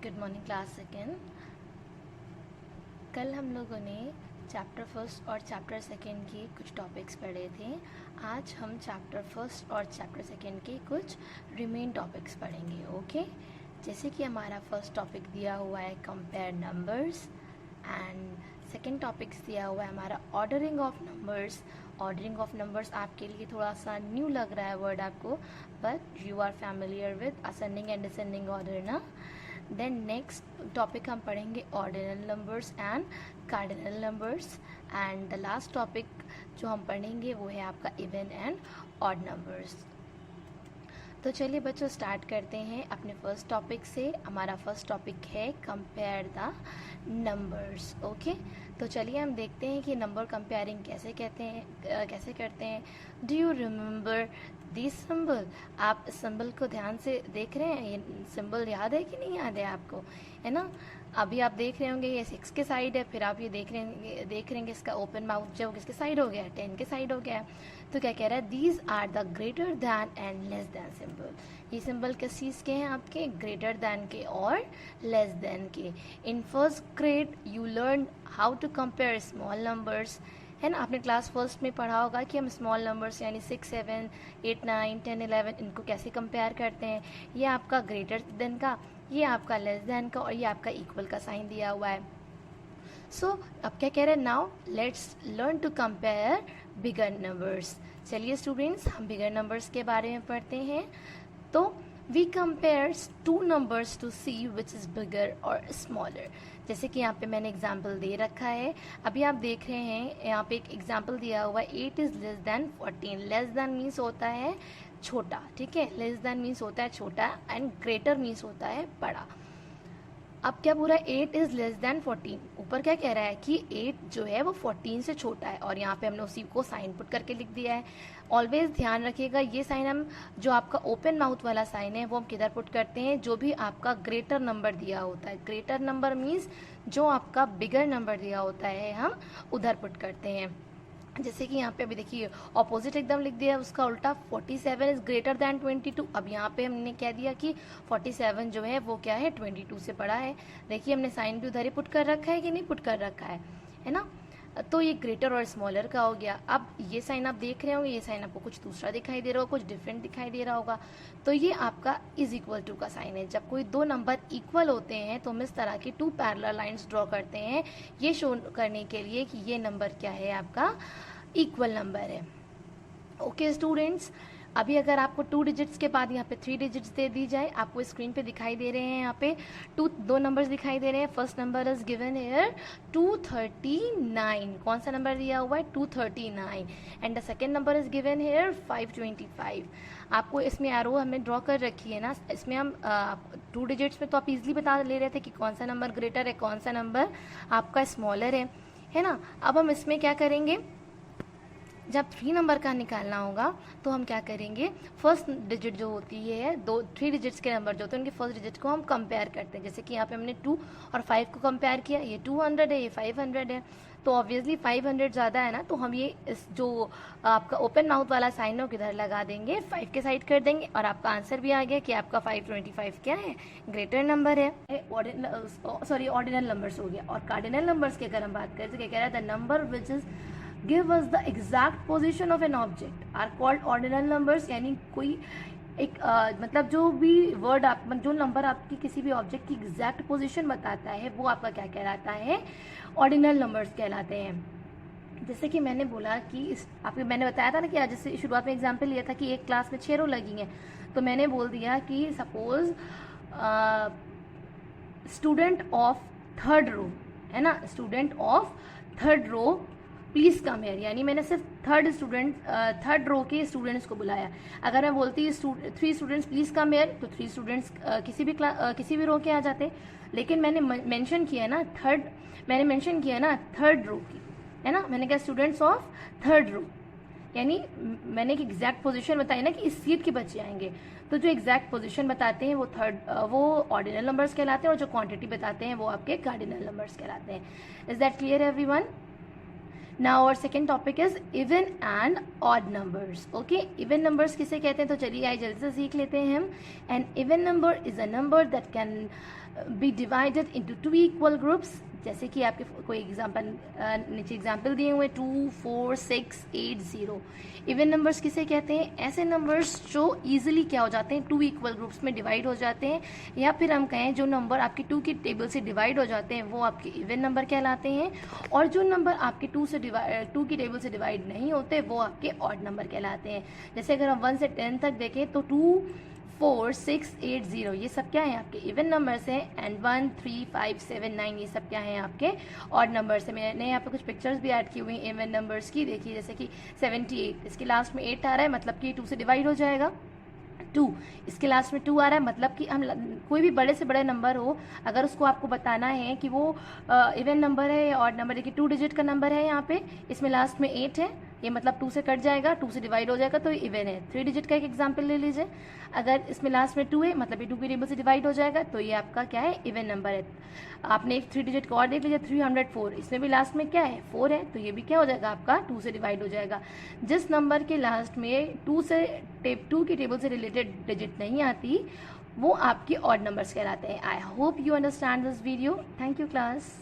Good morning class second. कल हम लोगों ने चैप्टर फर्स्ट और चैप्टर सेकेंड के कुछ टॉपिक्स पढ़े थे। आज हम चैप्टर फर्स्ट और चैप्टर सेकेंड के कुछ रिमेन टॉपिक्स पढ़ेंगे। ओके, जैसे कि हमारा फर्स्ट टॉपिक दिया हुआ है compare numbers and second topics दिया हुआ है हमारा ordering of numbers. Ordering of numbers आपके लिए थोड़ा सा न्यू लग रहा है वर्ड आपको, but you are familiar with ascending and descending order ना। देन नेक्स्ट टॉपिक हम पढ़ेंगे ordinal numbers and cardinal numbers and the last topic जो हम पढ़ेंगे वो है आपका इवन एंड ऑड नंबर्स। तो चलिए बच्चों स्टार्ट करते हैं अपने फर्स्ट टॉपिक से। हमारा फर्स्ट टॉपिक है कंपेयर द नंबर्स। ओके, तो चलिए हम देखते हैं कि नंबर कंपेयरिंग कैसे करते हैं। Do you remember this symbol? आप इस सिंबल को ध्यान से देख रहे हैं? ये सिंबल याद है कि नहीं याद है आपको, है ना? अभी आप देख रहे होंगे ये 6 के साइड है, फिर आप ये देख रहे हैं इसका ओपन माउथ जो किसके साइड हो गया है, 10 के साइड हो गया है। तो क्या कह रहा है? These are the greater than and less than symbol. ये सिंबल किस चीज़ के हैं आपके? ग्रेटर दैन के और लेस दैन के। In first grade you learn how to compare small numbers, है ना? आपने क्लास फर्स्ट में पढ़ा होगा कि हम स्मॉल नंबर्स यानी 6, 7, 8, 9, 10, 11 इनको कैसे कंपेयर करते हैं। ये आपका ग्रेटर देन का, ये आपका लेस देन का और ये आपका इक्वल का साइन दिया हुआ है। सो अब क्या कह रहे हैं? Now let's learn to compare bigger numbers. चलिए स्टूडेंट्स हम बिगर नंबर्स के बारे में पढ़ते हैं। तो we compare two numbers to see which is bigger और स्मॉलर। जैसे कि यहाँ पे मैंने एग्जाम्पल दे रखा है, अभी आप देख रहे हैं यहाँ पे एक एग्जाम्पल दिया हुआ है 8 is less than 14। Less than means होता है छोटा, ठीक है? लेस दैन मीन्स होता है छोटा एंड ग्रेटर मीन्स होता है बड़ा। अब क्या पूरा 8 इज़ लेस दैन 14, ऊपर क्या कह रहा है कि 8 जो है वो 14 से छोटा है और यहाँ पे हमने उसी को साइन पुट करके लिख दिया है। ऑलवेज ध्यान रखिएगा ये साइन हम जो आपका ओपन माउथ वाला साइन है वो हम किधर पुट करते हैं? जो भी आपका ग्रेटर नंबर दिया होता है, ग्रेटर नंबर मीन्स जो आपका बिगर नंबर दिया होता है हम उधर पुट करते हैं। जैसे कि यहाँ पे अभी देखिए ऑपोजिट एकदम लिख दिया है उसका उल्टा, 47 इज ग्रेटर दैन 22। अब यहाँ पे हमने कह दिया कि 47 जो है वो क्या है? 22 से बड़ा है। देखिए हमने साइन भी उधर ही पुट कर रखा है कि नहीं पुट कर रखा है ना? तो ये ग्रेटर और स्मॉलर का हो गया। अब ये साइन आप देख रहे होंगे, ये साइन आपको कुछ दूसरा दिखाई दे रहा होगा, कुछ डिफरेंट दिखाई दे रहा होगा। तो ये आपका इज इक्वल टू का साइन है। जब कोई दो नंबर इक्वल होते हैं तो हम इस तरह की 2 पैरेलल लाइंस ड्रॉ करते हैं, ये शो करने के लिए कि ये नंबर क्या है? आपका इक्वल नंबर है। ओके स्टूडेंट्स, अभी अगर आपको 2 डिजिट्स के बाद यहाँ पे 3 डिजिट्स दे दी जाए, आपको स्क्रीन पे दिखाई दे रहे हैं यहाँ पे दो नंबर्स दिखाई दे रहे हैं। First number is given here 239। कौन सा नंबर दिया हुआ है? 239। And the second number is given here 525। आपको इसमें एरो हमें ड्रॉ कर रखी है ना, इसमें हम 2 डिजिट्स में तो आप इजिली बता ले रहे थे कि कौन सा नंबर ग्रेटर है, कौन सा नंबर आपका स्मॉलर है ना? अब हम इसमें क्या करेंगे? जब 3 नंबर का निकालना होगा तो हम क्या करेंगे? फर्स्ट डिजिट जो होती है, 3 डिजिट्स के नंबर जो होते हैं उनके फर्स्ट डिजिट को हम कंपेयर करते हैं। जैसे कि यहाँ पे हमने 2 और 5 को कंपेयर किया, ये 200 है, ये 500 है, तो ऑब्वियसली 500 ज़्यादा है ना, तो हम ये इस जो आपका ओपन माउथ वाला साइन है किधर लगा देंगे? 5 के साइड कर देंगे और आपका आंसर भी आ गया कि आपका 525 क्या है? ग्रेटर नंबर है। ऑर्डिनल नंबर्स हो गया। और कार्डिनल नंबर्स की अगर हम बात करें तो क्या कह रहा है? The number which is give us the exact position of an object are called ordinal numbers। यानी कोई एक मतलब जो भी वर्ड आप जो नंबर आपकी किसी भी ऑब्जेक्ट की एग्जैक्ट पोजीशन बताता है वो आपका क्या कहलाता है? ऑर्डिनल नंबर्स कहलाते हैं। जैसे कि मैंने बोला कि मैंने बताया था ना कि आज जैसे शुरुआत में एग्जाम्पल लिया था कि एक क्लास में 6 रो लगी हैं, तो मैंने बोल दिया कि suppose student of 3rd row, है ना? Student of 3rd row please come here, यानी मैंने सिर्फ 3rd रो के स्टूडेंट्स को बुलाया। अगर मैं बोलती 3 स्टूडेंट्स प्लीज़ कम हेयर तो 3 स्टूडेंट्स किसी भी रो के आ जाते, लेकिन मैंने मेंशन किया ना 3rd रो की, है ना? मैंने कहा स्टूडेंट्स ऑफ 3rd रो, यानी मैंने एक एग्जैक्ट पोजीशन बताई ना कि इस सीट के बच्चे आएंगे, तो जो एग्जैक्ट पोजीशन बताते हैं वो ऑर्डिनल नंबर्स कहलाते हैं और जो क्वांटिटी बताते हैं वो आपके कार्डिनल नंबर्स कहलाते हैं। Is that clear everyone? Now और second topic is even and odd numbers. Okay, even numbers किसे कहते हैं, तो चलिए आइए जल्दी से सीख लेते हैं हम. An even number is a number that can be divided into two equal groups. जैसे कि आपके कोई एग्जाम्पल नीचे एग्जाम्पल दिए हुए 2, 4, 6, 8, 0. इवन नंबर्स किसे कहते हैं, ऐसे नंबर्स जो इजीली क्या हो जाते हैं, टू इक्वल ग्रुप्स में डिवाइड हो जाते हैं, या फिर हम कहें जो नंबर आपके 2 की टेबल से डिवाइड हो जाते हैं वो आपके इवन नंबर कहलाते हैं. और जो नंबर आपके 2 की टेबल से डिवाइड नहीं होते वो आपके ऑड नंबर कहलाते हैं. जैसे अगर हम 1 से 10 तक देखें तो 2, 4, 6, 8, 0 ये सब क्या है आपके इवन नंबर्स हैं. एंड 1, 3, 5, 7, 9 ये सब क्या है आपके ऑड नंबर्स हैं. मैंने यहाँ पे कुछ पिक्चर्स भी ऐड की हुई हैं इवन नंबर्स की. देखिए जैसे कि 78, इसके लास्ट में 8 आ रहा है, मतलब कि 2 से डिवाइड हो जाएगा. 2, इसके लास्ट में 2 आ रहा है, मतलब कि हम कोई भी बड़े से बड़े नंबर हो, अगर उसको आपको बताना है कि वो इवन नंबर है या ऑड नंबर है, कि 2 डिजिट का नंबर है यहाँ पे, इसमें लास्ट में 8 है, ये मतलब 2 से कट जाएगा, 2 से डिवाइड हो जाएगा तो इवन है. 3 डिजिट का एक एग्जांपल ले लीजिए, अगर इसमें लास्ट में 2 है, मतलब ये 2 की टेबल से डिवाइड हो जाएगा तो ये आपका क्या है, इवन नंबर है. आपने एक 3 डिजिट का और देख लीजिए 304, इसमें भी लास्ट में क्या है, 4 है, तो ये भी क्या हो जाएगा आपका 2 से डिवाइड हो जाएगा. जिस नंबर के लास्ट में 2 की टेबल से रिलेटेड डिजिट नहीं आती वो आपके ऑड नंबर्स कहलाते हैं. I hope you understand this video. Thank you class.